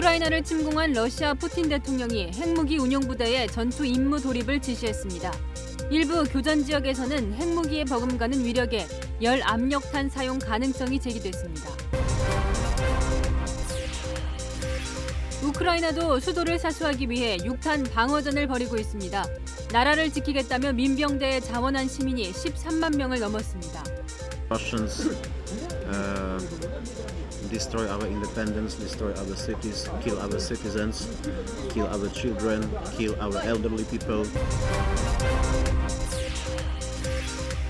우크라이나를 침공한 러시아 푸틴 대통령이 핵무기 운용부대에 전투 임무 돌입을 지시했습니다. 일부 교전 지역에서는 핵무기에 버금가는 위력에 열 압력탄 사용 가능성이 제기됐습니다. 우크라이나도 수도를 사수하기 위해 육탄 방어전을 벌이고 있습니다. 나라를 지키겠다며 민병대에 자원한 시민이 13만 명을 넘었습니다. Russians destroy our independence, destroy our cities, kill our citizens, kill our children, kill our elderly people.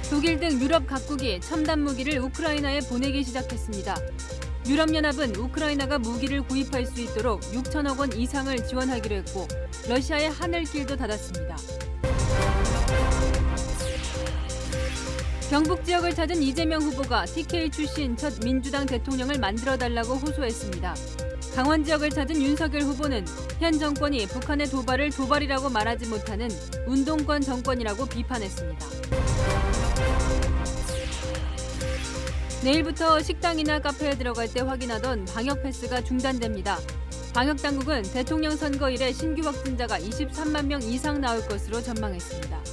독일 등 유럽 각국이 첨단 무기를 우크라이나에 보내기 시작했습니다. 유럽연합은 우크라이나가 무기를 구입할 수 있도록 6천억 원 이상을 지원하기로 했고 러시아의 하늘길도 닫았습니다. 경북 지역을 찾은 이재명 후보가 TK 출신 첫 민주당 대통령을 만들어달라고 호소했습니다. 강원 지역을 찾은 윤석열 후보는 현 정권이 북한의 도발을 도발이라고 말하지 못하는 운동권 정권이라고 비판했습니다. 내일부터 식당이나 카페에 들어갈 때 확인하던 방역 패스가 중단됩니다. 방역당국은 대통령 선거일에 신규 확진자가 23만 명 이상 나올 것으로 전망했습니다.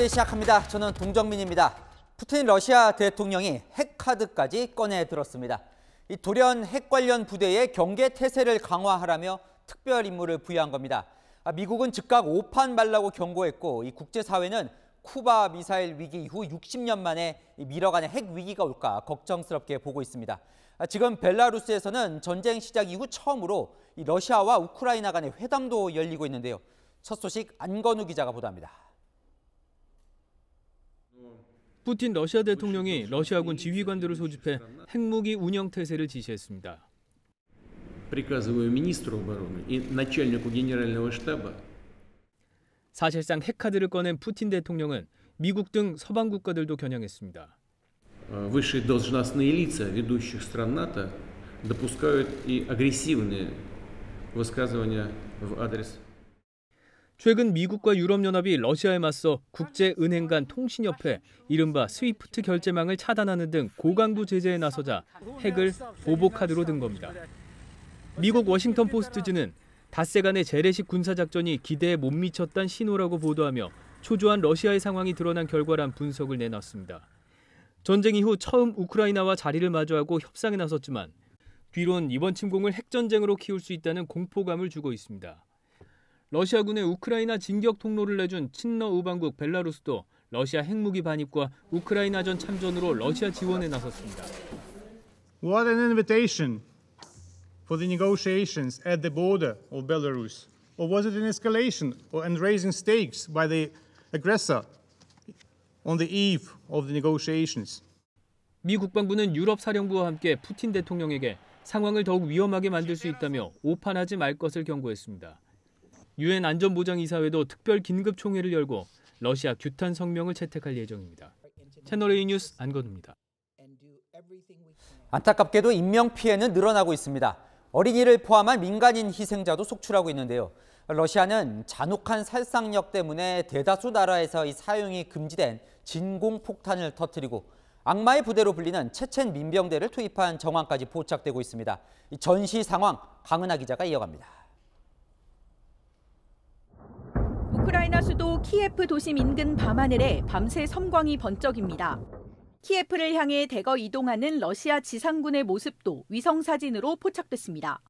뉴스 시작합니다. 저는 동정민입니다. 푸틴 러시아 대통령이 핵카드까지 꺼내 들었습니다. 이 돌연 핵 관련 부대에 경계 태세를 강화하라며 특별 임무를 부여한 겁니다. 미국은 즉각 오판 말라고 경고했고 이 국제사회는 쿠바 미사일 위기 이후 60년 만에 미뤄가는 핵 위기가 올까 걱정스럽게 보고 있습니다. 지금 벨라루스에서는 전쟁 시작 이후 처음으로 이 러시아와 우크라이나 간의 회담도 열리고 있는데요. 첫 소식 안건우 기자가 보도합니다. 푸틴 러시아 대통령이 러시아군 지휘관들을 소집해 핵무기 운영 태세를 지시했습니다. 사실상 핵카드를 꺼낸 푸틴 대통령은 미국 등 서방 국가들도 겨냥했습니다. Высшие должностные лица ведущих стран НАТО допускают и агрессивные высказывания в адрес. 최근 미국과 유럽연합이 러시아에 맞서 국제은행 간 통신협회, 이른바 스위프트 결제망을 차단하는 등 고강도 제재에 나서자 핵을 보복카드로 든 겁니다. 미국 워싱턴 포스트지는 닷새 간의 재래식 군사작전이 기대에 못 미쳤다는 신호라고 보도하며 초조한 러시아의 상황이 드러난 결과란 분석을 내놨습니다. 전쟁 이후 처음 우크라이나와 자리를 마주하고 협상에 나섰지만 뒤론 이번 침공을 핵전쟁으로 키울 수 있다는 공포감을 주고 있습니다. 러시아군의 우크라이나 진격 통로를 내준 친러 우방국 벨라루스도 러시아 핵무기 반입과 우크라이나전 참전으로 러시아 지원에 나섰습니다. What an invitation for the negotiations at the border of Belarus. Or was it an escalation and raising stakes by the aggressor on the eve of the negotiations? 미 국방부는 유럽 사령부와 함께 푸틴 대통령에게 상황을 더욱 위험하게 만들 수 있다며 오판하지 말 것을 경고했습니다. 유엔 안전보장이사회도 특별 긴급 총회를 열고 러시아 규탄 성명을 채택할 예정입니다. 채널A 뉴스 안건우입니다. 안타깝게도 인명피해는 늘어나고 있습니다. 어린이를 포함한 민간인 희생자도 속출하고 있는데요. 러시아는 잔혹한 살상력 때문에 대다수 나라에서 이 사용이 금지된 진공폭탄을 터뜨리고 악마의 부대로 불리는 체첸 민병대를 투입한 정황까지 포착되고 있습니다. 이 전시 상황 강은하 기자가 이어갑니다. 우크라이나 수도 키예프 도심 인근 밤하늘에 밤새 섬광이 번쩍입니다. 키예프를 향해 대거 이동하는 러시아 지상군의 모습도 위성사진으로 포착됐습니다.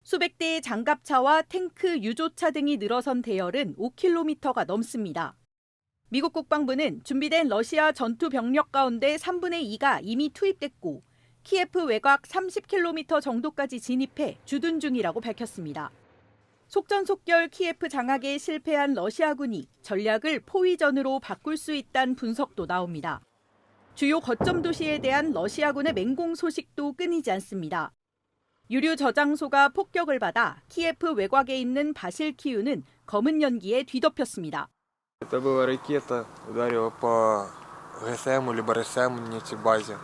수백 대의 장갑차와 탱크, 유조차 등이 늘어선 대열은 5km가 넘습니다. 미국 국방부는 준비된 러시아 전투 병력 가운데 3분의 2가 이미 투입됐고 키예프 외곽 30km 정도까지 진입해 주둔 중이라고 밝혔습니다. 속전속결 키예프 장악에 실패한 러시아군이 전략을 포위전으로 바꿀 수 있다는 분석도 나옵니다. 주요 거점 도시에 대한 러시아군의 맹공 소식도 끊이지 않습니다. 유류 저장소가 폭격을 받아 키예프 외곽에 있는 바실키우는 검은 연기에 뒤덮였습니다. Это была ракета, ударила по ГСМ либо РСМ нефтебазе.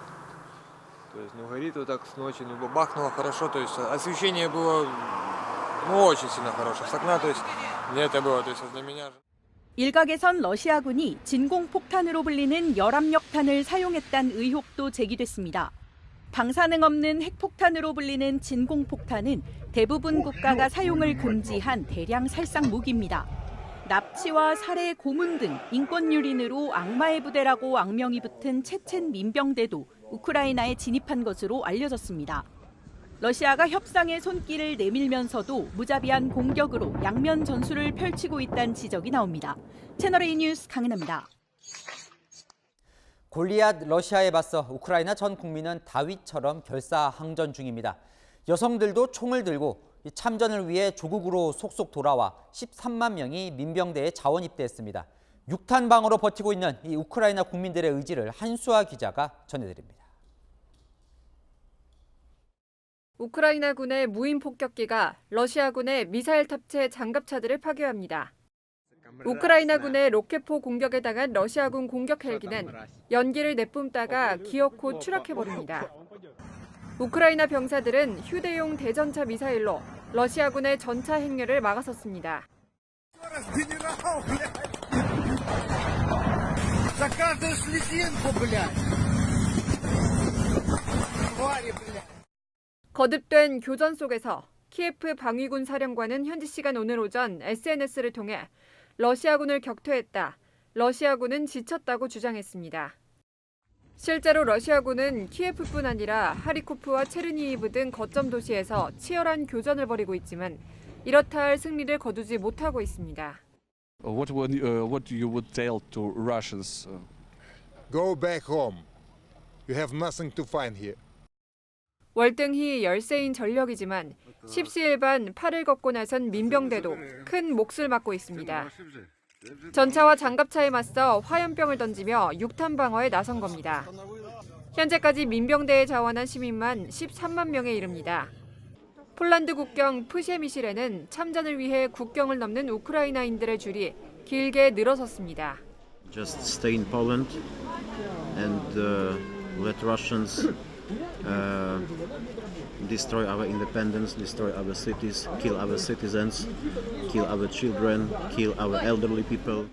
То есть, горит вот так с ночи, бабахнуло хорошо, то есть освещение было Ну, очень сильно хороших с окна, то есть мне это было, то есть для меня. 일각에선 러시아군이 진공폭탄으로 불리는 열압력탄을 사용했다는 의혹도 제기됐습니다. 방사능 없는 핵폭탄으로 불리는 진공폭탄은 대부분 국가가 사용을 금지한 대량 살상 무기입니다. 납치와 살해, 고문 등 인권 유린으로 악마의 부대라고 악명이 붙은 체첸 민병대도 우크라이나에 진입한 것으로 알려졌습니다. 러시아가 협상의 손길을 내밀면서도 무자비한 공격으로 양면 전술을 펼치고 있다는 지적이 나옵니다. 채널A 뉴스 강은하입니다. 골리앗 러시아에 맞서 우크라이나 전 국민은 다윗처럼 결사항전 중입니다. 여성들도 총을 들고 참전을 위해 조국으로 속속 돌아와 13만 명이 민병대에 자원 입대했습니다. 6탄 방어로 버티고 있는 이 우크라이나 국민들의 의지를 한수아 기자가 전해드립니다. 우크라이나군의 무인 폭격기가 러시아군의 미사일 탑재 장갑차들을 파괴합니다. 우크라이나군의 로켓포 공격에 당한 러시아군 공격 헬기는 연기를 내뿜다가 기어코 추락해버립니다. 우크라이나 병사들은 휴대용 대전차 미사일로 러시아군의 전차 행렬을 막아섰습니다. 거듭된 교전 속에서 키예프 방위군 사령관은 현지 시간 오늘 오전 SNS를 통해 러시아군을 격퇴했다. 러시아군은 지쳤다고 주장했습니다. 실제로 러시아군은 키예프뿐 아니라 하리코프와 체르니히브 등 거점 도시에서 치열한 교전을 벌이고 있지만 이렇다 할 승리를 거두지 못하고 있습니다. What you would tell to Russians? Go back home. You have nothing to find here. 월등히 열세인 전력이지만 십시일반 팔을 걷고 나선 민병대도 큰 몫을 맡고 있습니다. 전차와 장갑차에 맞서 화염병을 던지며 6탄 방어에 나선 겁니다. 현재까지 민병대에 자원한 시민만 13만 명에 이릅니다. 폴란드 국경 프셰미실에는 참전을 위해 국경을 넘는 우크라이나인들의 줄이 길게 늘어섰습니다. Just stay in Poland and let Russians destroy our independence, destroy our cities, kill our citizens, kill our children, kill our elderly people.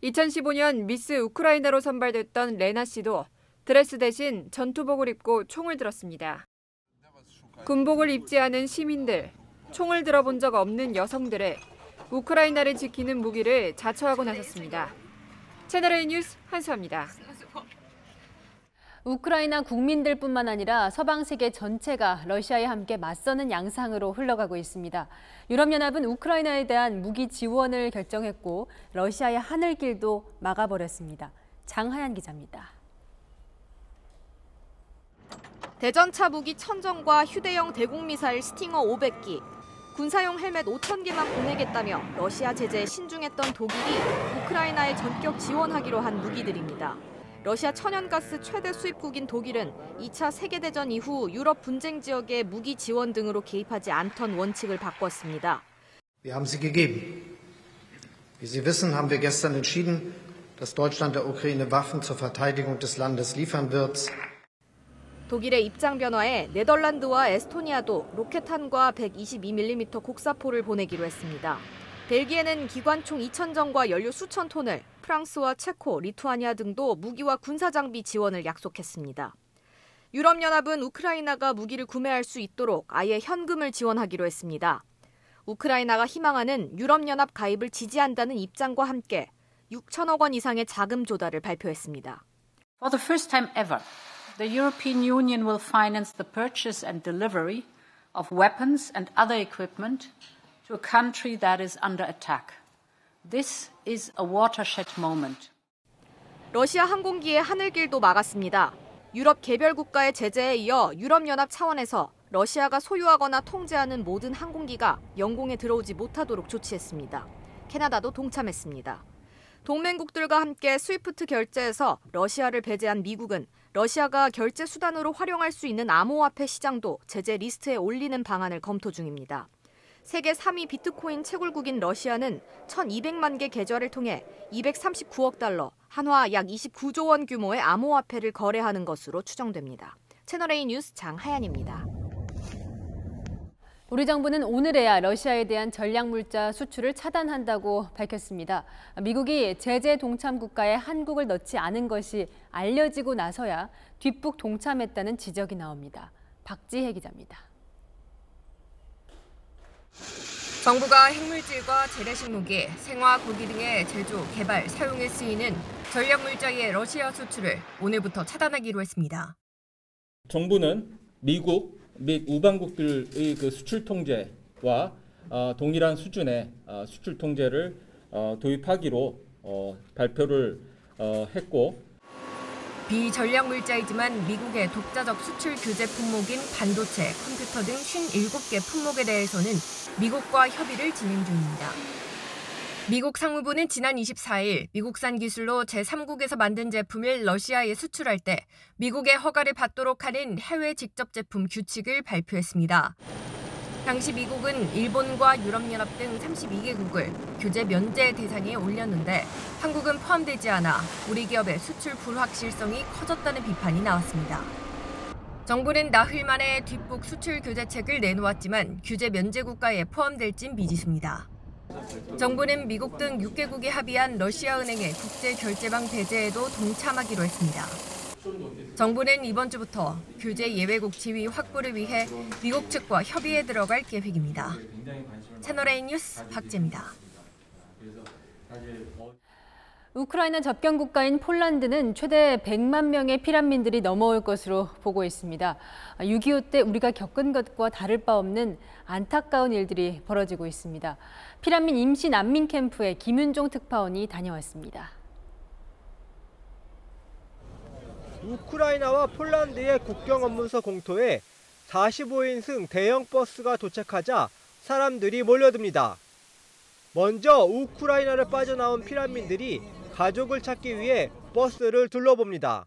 2015년 미스 우크라이나로 선발됐던 레나 씨도 드레스 대신 전투복을 입고 총을 들었습니다. 군복을 입지 않은 시민들, 총을 들어본 적 없는 여성들의 우크라이나를 지키는 무기를 자처하고 나섰습니다. 채널A 뉴스 한수아입니다. 우크라이나 국민들뿐만 아니라 서방 세계 전체가 러시아에 함께 맞서는 양상으로 흘러가고 있습니다. 유럽연합은 우크라이나에 대한 무기 지원을 결정했고 러시아의 하늘길도 막아버렸습니다. 장하얀 기자입니다. 대전차 무기 1000정과 휴대용 대공미사일 스팅어 500기, 군사용 헬멧 5000개만 보내겠다며 러시아 제재에 신중했던 독일이 우크라이나에 전격 지원하기로 한 무기들입니다. 러시아 천연가스 최대 수입국인 독일은 2차 세계대전 이후 유럽 분쟁 지역의 무기 지원 등으로 개입하지 않던 원칙을 바꿨습니다. Wir haben sie gegeben. Wie Sie wissen, haben wir gestern entschieden, dass Deutschland der Ukraine Waffen zur Verteidigung des Landes liefern wird. 독일의 입장 변화에 네덜란드와 에스토니아도 로켓탄과 122mm 곡사포를 보내기로 했습니다. 벨기에는 기관총 2000정과 연료 수천 톤을, 프랑스와 체코, 리투아니아 등도 무기와 군사장비 지원을 약속했습니다. 유럽연합은 우크라이나가 무기를 구매할 수 있도록 아예 현금을 지원하기로 했습니다. 우크라이나가 희망하는 유럽연합 가입을 지지한다는 입장과 함께 6천억 원 이상의 자금 조달을 발표했습니다. For the first time ever, the European Union will finance the purchase and delivery of weapons and other equipment to a country that is under attack. This is a watershed moment. 러시아 항공기의 하늘길도 막았습니다. 유럽 개별 국가의 제재에 이어 유럽연합 차원에서 러시아가 소유하거나 통제하는 모든 항공기가 영공에 들어오지 못하도록 조치했습니다. 캐나다도 동참했습니다. 동맹국들과 함께 스위프트 결제에서 러시아를 배제한 미국은 러시아가 결제 수단으로 활용할 수 있는 암호화폐 시장도 제재 리스트에 올리는 방안을 검토 중입니다. 세계 3위 비트코인 채굴국인 러시아는 1,200만 개 계좌를 통해 239억 달러, 한화 약 29조 원 규모의 암호화폐를 거래하는 것으로 추정됩니다. 채널A 뉴스 장하얀입니다. 우리 정부는 오늘에야 러시아에 대한 전략물자 수출을 차단한다고 밝혔습니다. 미국이 제재 동참 국가에 한국을 넣지 않은 것이 알려지고 나서야 뒷북 동참했다는 지적이 나옵니다. 박지혜 기자입니다. 정부가 핵물질과 재래식 무기, 생화 고기 등의 제조, 개발, 사용에 쓰이는 전략물자의 러시아 수출을 오늘부터 차단하기로 했습니다. 정부는 미국 및 우방국들의 그 수출 통제와 동일한 수준의 수출 통제를 도입하기로 발표를 했고, 비전략물자이지만 미국의 독자적 수출 규제 품목인 반도체, 컴퓨터 등 57개 품목에 대해서는 미국과 협의를 진행 중입니다. 미국 상무부는 지난 24일 미국산 기술로 제3국에서 만든 제품을 러시아에 수출할 때 미국의 허가를 받도록 하는 해외 직접 제품 규칙을 발표했습니다. 당시 미국은 일본과 유럽연합 등 32개국을 규제 면제 대상에 올렸는데 한국은 포함되지 않아 우리 기업의 수출 불확실성이 커졌다는 비판이 나왔습니다. 정부는 나흘 만에 뒷북 수출 규제책을 내놓았지만 규제 면제 국가에 포함될진 미지수입니다. 정부는 미국 등 6개국이 합의한 러시아은행의 국제결제망 배제에도 동참하기로 했습니다. 정부는 이번 주부터 규제 예외국 지위 확보를 위해 미국 측과 협의에 들어갈 계획입니다. 채널A 뉴스 박재입니다. 우크라이나 접경 국가인 폴란드는 최대 100만 명의 피난민들이 넘어올 것으로 보고 있습니다. 6.25 때 우리가 겪은 것과 다를 바 없는 안타까운 일들이 벌어지고 있습니다. 피난민 임시 난민 캠프에 김윤종 특파원이 다녀왔습니다. 우크라이나와 폴란드의 국경 업무서 공터에 45인승 대형 버스가 도착하자 사람들이 몰려듭니다. 먼저 우크라이나를 빠져나온 피난민들이 가족을 찾기 위해 버스를 둘러봅니다.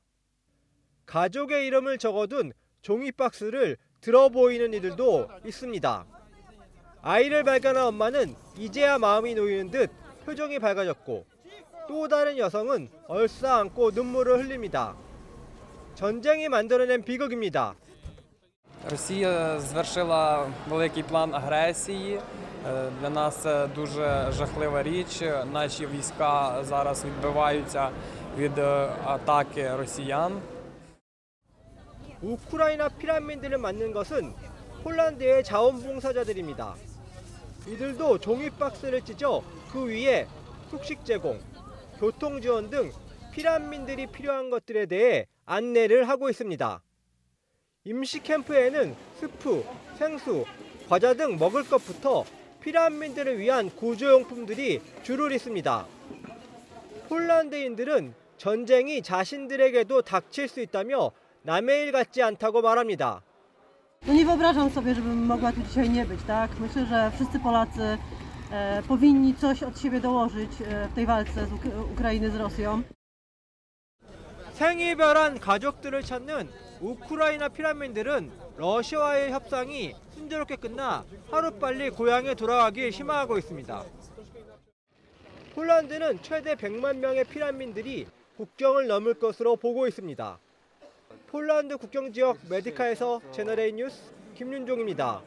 가족의 이름을 적어둔 종이박스를 들어 보이는 이들도 있습니다. 아이를 발견한 엄마는 이제야 마음이 놓이는 듯 표정이 밝아졌고, 또 다른 여성은 얼싸안고 눈물을 흘립니다. 전쟁이 만들어낸 비극입니다. Росія звершила великий план агресії. Для нас це дуже жахлива річ. Наші війська зараз відбиваються від атаки росіян. 우크라이나 피난민들을 맞는 것은 폴란드의 자원봉사자들입니다. 이들도 종이박스를 찢어 그 위에 숙식 제공, 교통 지원 등 피난민들이 필요한 것들에 대해 안내를 하고 있습니다. 임시 캠프에는 스프, 생수, 과자 등 먹을 것부터 피난민들을 위한 구조용품들이 줄을 잇습니다. 폴란드인들은 전쟁이 자신들에게도 닥칠 수 있다며 남의 일 같지 않다고 말합니다. Nie wyobrażam sobie, żebym mogła tu dzisiaj nie być, tak? Myślę, że wszyscy Polacy powinni coś od siebie dołożyć w tej walce z Ukrainy z Rosją. 생이별한 가족들을 찾는 우크라이나 피난민들은 러시아와의 협상이 순조롭게 끝나 하루빨리 고향에 돌아가길 희망하고 있습니다. 폴란드는 최대 100만 명의 피난민들이 국경을 넘을 것으로 보고 있습니다. 폴란드 국경지역 메디카에서 채널A 뉴스 김윤종입니다.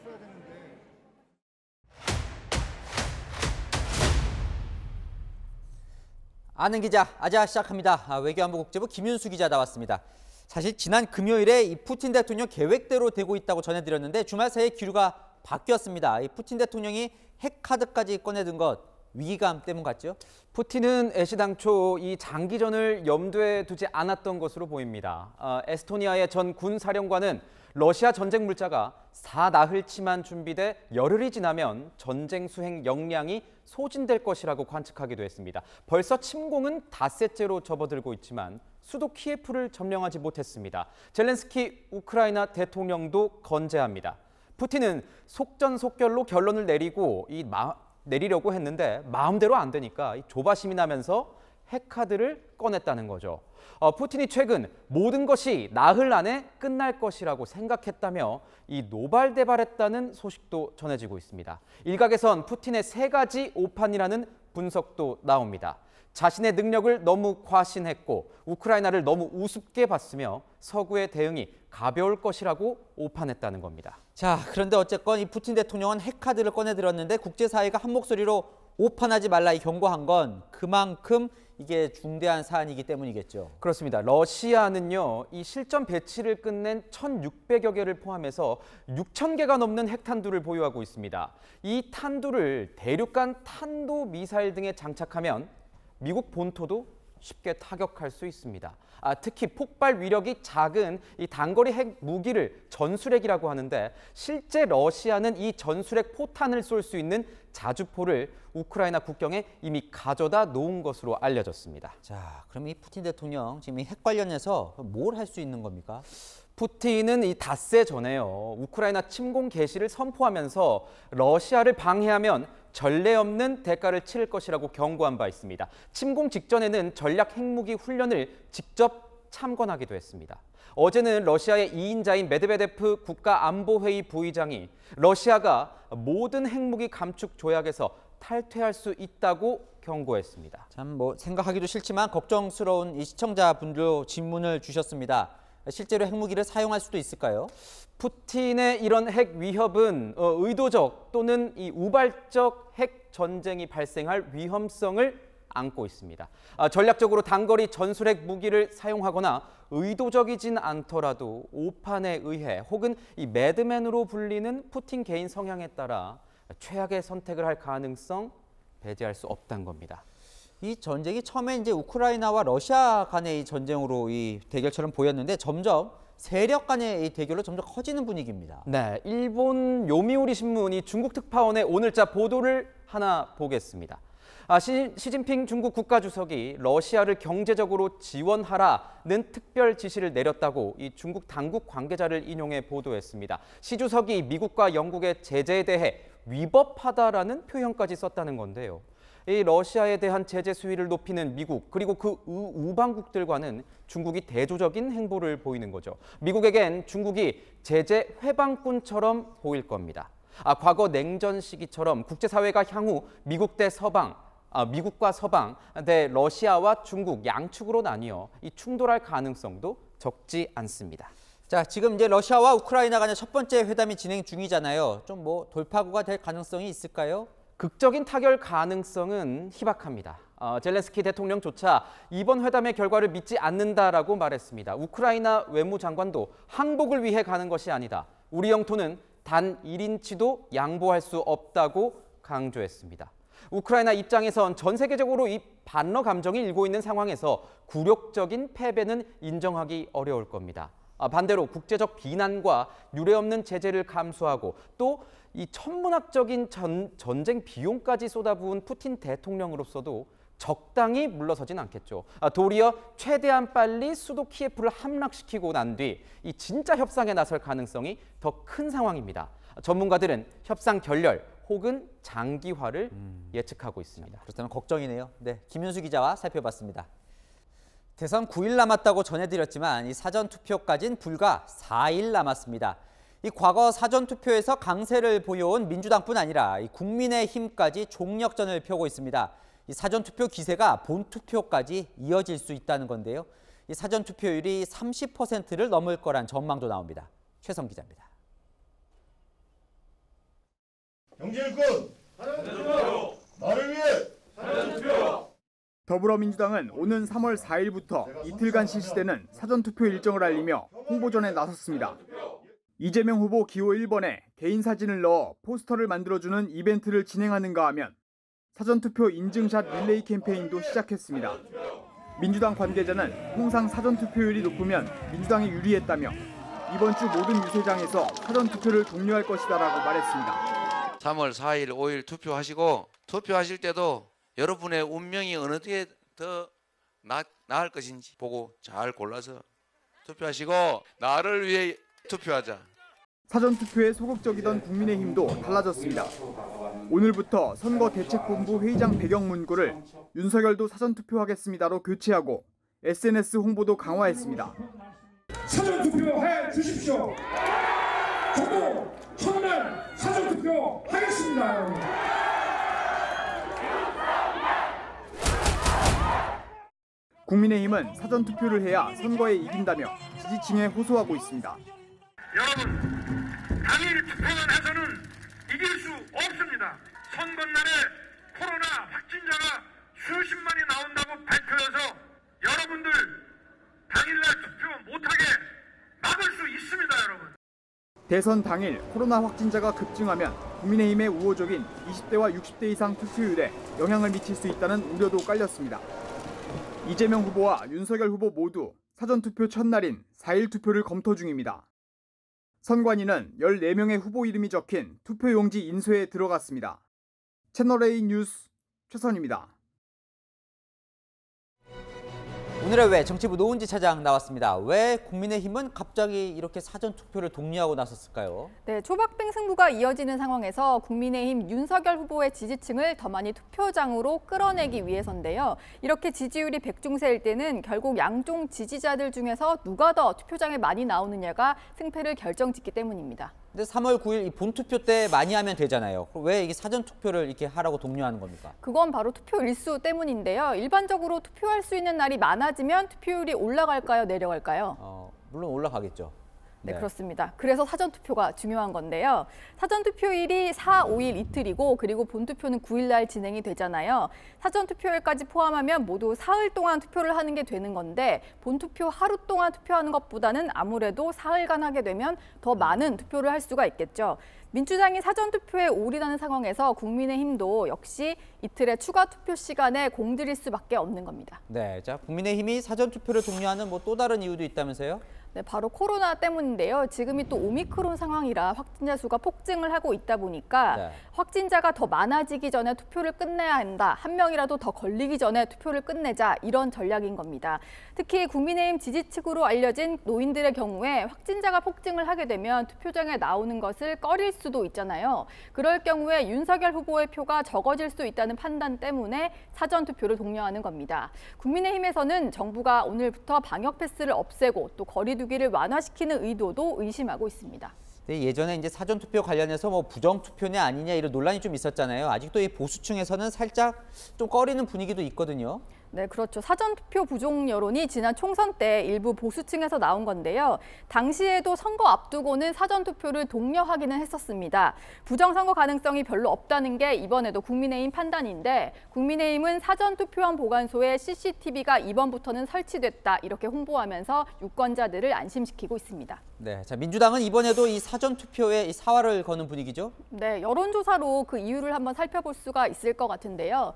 아는 기자 아자 시작합니다. 외교안보 국제부 김윤수 기자 나왔습니다. 사실 지난 금요일에 이 푸틴 대통령 계획대로 되고 있다고 전해드렸는데 주말 사이에 기류가 바뀌었습니다. 이 푸틴 대통령이 핵카드까지 꺼내든 것 위기감 때문 같죠? 푸틴은 애시당초 이 장기전을 염두에 두지 않았던 것으로 보입니다. 에스토니아의 전 군사령관은 러시아 전쟁 물자가 사나흘치만 준비돼 열흘이 지나면 전쟁 수행 역량이 소진될 것이라고 관측하기도 했습니다. 벌써 침공은 닷새째로 접어들고 있지만 수도 키예프를 점령하지 못했습니다. 젤렌스키 우크라이나 대통령도 건재합니다. 푸틴은 속전속결로 결론을 내리려고 했는데 마음대로 안 되니까 조바심이 나면서 핵카드를 꺼냈다는 거죠. 푸틴이 최근 모든 것이 나흘 안에 끝날 것이라고 생각했다며 이 노발대발했다는 소식도 전해지고 있습니다. 일각에선 푸틴의 세 가지 오판이라는 분석도 나옵니다. 자신의 능력을 너무 과신했고 우크라이나를 너무 우습게 봤으며 서구의 대응이 가벼울 것이라고 오판했다는 겁니다. 자, 그런데 어쨌건 이 푸틴 대통령은 핵카드를 꺼내들었는데 국제사회가 한 목소리로 오판하지 말라 이 경고한 건 그만큼 이게 중대한 사안이기 때문이겠죠. 그렇습니다. 러시아는요, 이 실전 배치를 끝낸 1,600여 개를 포함해서 6,000개가 넘는 핵탄두를 보유하고 있습니다. 이 탄두를 대륙간 탄도미사일 등에 장착하면 미국 본토도 쉽게 타격할 수 있습니다. 특히 폭발 위력이 작은 이 단거리 핵 무기를 전술핵이라고 하는데 실제 러시아는 이 전술핵 포탄을 쏠 수 있는 자주포를 우크라이나 국경에 이미 가져다 놓은 것으로 알려졌습니다. 자, 그럼 이 푸틴 대통령 지금 이 핵 관련해서 뭘 할 수 있는 겁니까? 푸틴은 이 닷새 전에요, 우크라이나 침공 개시를 선포하면서 러시아를 방해하면 전례 없는 대가를 치를 것이라고 경고한 바 있습니다. 침공 직전에는 전략 핵무기 훈련을 직접 참관하기도 했습니다. 어제는 러시아의 2인자인 메드베데프 국가안보회의 부의장이 러시아가 모든 핵무기 감축 조약에서 탈퇴할 수 있다고 경고했습니다. 참 생각하기도 싫지만 걱정스러운 이 시청자분들도 질문을 주셨습니다. 실제로 핵무기를 사용할 수도 있을까요? 푸틴의 이런 핵 위협은 의도적 또는 이 우발적 핵 전쟁이 발생할 위험성을 안고 있습니다. 전략적으로 단거리 전술핵 무기를 사용하거나 의도적이진 않더라도 오판에 의해 혹은 이 매드맨으로 불리는 푸틴 개인 성향에 따라 최악의 선택을 할 가능성 배제할 수 없다는 겁니다. 이 전쟁이 처음에 이제 우크라이나와 러시아 간의 이 전쟁으로 이 대결처럼 보였는데 점점 세력 간의 이 대결로 점점 커지는 분위기입니다. 네, 일본 요미우리 신문이 중국 특파원의 오늘자 보도를 하나 보겠습니다. 시진핑 중국 국가주석이 러시아를 경제적으로 지원하라는 특별 지시를 내렸다고 이 중국 당국 관계자를 인용해 보도했습니다. 시 주석이 미국과 영국의 제재에 대해 위법하다라는 표현까지 썼다는 건데요. 이 러시아에 대한 제재 수위를 높이는 미국 그리고 그 우방국들과는 중국이 대조적인 행보를 보이는 거죠. 미국에겐 중국이 제재 회방꾼처럼 보일 겁니다. 과거 냉전 시기처럼 국제사회가 향후 미국과 서방, 러시아와 중국 양축으로 나뉘어 이 충돌할 가능성도 적지 않습니다. 자, 지금 이제 러시아와 우크라이나 간의 첫 번째 회담이 진행 중이잖아요. 좀 돌파구가 될 가능성이 있을까요? 극적인 타결 가능성은 희박합니다. 젤렌스키 대통령조차 이번 회담의 결과를 믿지 않는다라고 말했습니다. 우크라이나 외무장관도 항복을 위해 가는 것이 아니다. 우리 영토는 단 1인치도 양보할 수 없다고 강조했습니다. 우크라이나 입장에선 전 세계적으로 이 반러 감정이 일고 있는 상황에서 굴욕적인 패배는 인정하기 어려울 겁니다. 반대로 국제적 비난과 유례없는 제재를 감수하고 또 이 천문학적인 전쟁 비용까지 쏟아부은 푸틴 대통령으로서도 적당히 물러서진 않겠죠. 도리어 최대한 빨리 수도 키예프를 함락시키고 난 뒤 이 진짜 협상에 나설 가능성이 더 큰 상황입니다. 전문가들은 협상 결렬 혹은 장기화를 예측하고 있습니다. 그렇다면 걱정이네요. 네, 김윤수 기자와 살펴봤습니다. 대선 9일 남았다고 전해드렸지만 이 사전투표까지는 불과 4일 남았습니다. 이 과거 사전투표에서 강세를 보여온 민주당뿐 아니라 이 국민의힘까지 총력전을 펴고 있습니다. 이 사전투표 기세가 본투표까지 이어질 수 있다는 건데요. 이 사전투표율이 30%를 넘을 거란 전망도 나옵니다. 최성 기자입니다. 경제일꾼 사전투표! 나를 위해 사전투표! 더불어민주당은 오는 3월 4일부터 이틀간 실시되는 사전투표 일정을 알리며 홍보전에 나섰습니다. 이재명 후보 기호 1번에 개인 사진을 넣어 포스터를 만들어주는 이벤트를 진행하는가 하면 사전투표 인증샷 릴레이 캠페인도 시작했습니다. 민주당 관계자는 통상 사전투표율이 높으면 민주당이 유리했다며 이번 주 모든 유세장에서 사전투표를 독려할 것이다라고 말했습니다. 3월 4일, 5일 투표하시고 투표하실 때도 여러분의 운명이 어느 게 더 나을 것인지 보고 잘 골라서 투표하시고 나를 위해 투표하자. 사전투표에 소극적이던 국민의힘도 달라졌습니다. 오늘부터 선거대책본부 회의장 배경 문구를 윤석열도 사전투표하겠습니다로 교체하고 SNS 홍보도 강화했습니다. 사전투표해 주십시오. 저도 첫날 사전투표 하겠습니다. 국민의힘은 사전투표를 해야 선거에 이긴다며 지지층에 호소하고 있습니다. 여러분, 당일 투표만 해서는 이길 수 없습니다. 선거날에 코로나 확진자가 수십만이 나온다고 발표해서 여러분들 당일날 투표 못하게 막을 수 있습니다, 여러분. 대선 당일 코로나 확진자가 급증하면 국민의힘의 우호적인 20대와 60대 이상 투표율에 영향을 미칠 수 있다는 우려도 깔렸습니다. 이재명 후보와 윤석열 후보 모두 사전투표 첫날인 4일 투표를 검토 중입니다. 선관위는 14명의 후보 이름이 적힌 투표용지 인쇄에 들어갔습니다. 채널A 뉴스 최선입니다. 오늘의 왜 정치부 노은지 차장 나왔습니다. 왜 국민의힘은 갑자기 이렇게 사전투표를 독려하고 나섰을까요? 네, 초박빙 승부가 이어지는 상황에서 국민의힘 윤석열 후보의 지지층을 더 많이 투표장으로 끌어내기 위해서인데요. 이렇게 지지율이 백중세일 때는 결국 양쪽 지지자들 중에서 누가 더 투표장에 많이 나오느냐가 승패를 결정짓기 때문입니다. 근데 3월 9일 이 본투표 때 많이 하면 되잖아요. 왜 이게 사전투표를 이렇게 하라고 독려하는 겁니까? 그건 바로 투표 일수 때문인데요. 일반적으로 투표할 수 있는 날이 많아지면 투표율이 올라갈까요, 내려갈까요? 물론 올라가겠죠. 네, 그렇습니다. 그래서 사전투표가 중요한 건데요. 사전투표일이 4, 5일 이틀이고 그리고 본투표는 9일 날 진행이 되잖아요. 사전투표일까지 포함하면 모두 사흘 동안 투표를 하는 게 되는 건데 본투표 하루 동안 투표하는 것보다는 아무래도 사흘간 하게 되면 더 많은 투표를 할 수가 있겠죠. 민주당이 사전투표에 올인하는 상황에서 국민의힘도 역시 이틀의 추가 투표 시간에 공들일 수밖에 없는 겁니다. 네, 자 국민의힘이 사전투표를 독려하는 또 다른 이유도 있다면서요? 네, 바로 코로나 때문인데요. 지금이 또 오미크론 상황이라 확진자 수가 폭증을 하고 있다 보니까 확진자가 더 많아지기 전에 투표를 끝내야 한다. 한 명이라도 더 걸리기 전에 투표를 끝내자. 이런 전략인 겁니다. 특히 국민의힘 지지층으로 알려진 노인들의 경우에 확진자가 폭증을 하게 되면 투표장에 나오는 것을 꺼릴 수도 있잖아요. 그럴 경우에 윤석열 후보의 표가 적어질 수 있다는 판단 때문에 사전투표를 독려하는 겁니다. 국민의힘에서는 정부가 오늘부터 방역 패스를 없애고 또 거리두기를 완화시키는 의도도 의심하고 있습니다. 네, 예전에 이제 사전투표 관련해서 부정투표냐 아니냐 이런 논란이 좀 있었잖아요. 아직도 이 보수층에서는 살짝 좀 꺼리는 분위기도 있거든요. 네, 그렇죠. 사전투표 부정 여론이 지난 총선 때 일부 보수층에서 나온 건데요. 당시에도 선거 앞두고는 사전투표를 독려하기는 했었습니다. 부정선거 가능성이 별로 없다는 게 이번에도 국민의힘 판단인데 국민의힘은 사전투표함 보관소에 CCTV가 이번부터는 설치됐다 이렇게 홍보하면서 유권자들을 안심시키고 있습니다. 네, 자 민주당은 이번에도 이 사전투표에 이 사활을 거는 분위기죠? 네, 여론조사로 그 이유를 한번 살펴볼 수가 있을 것 같은데요.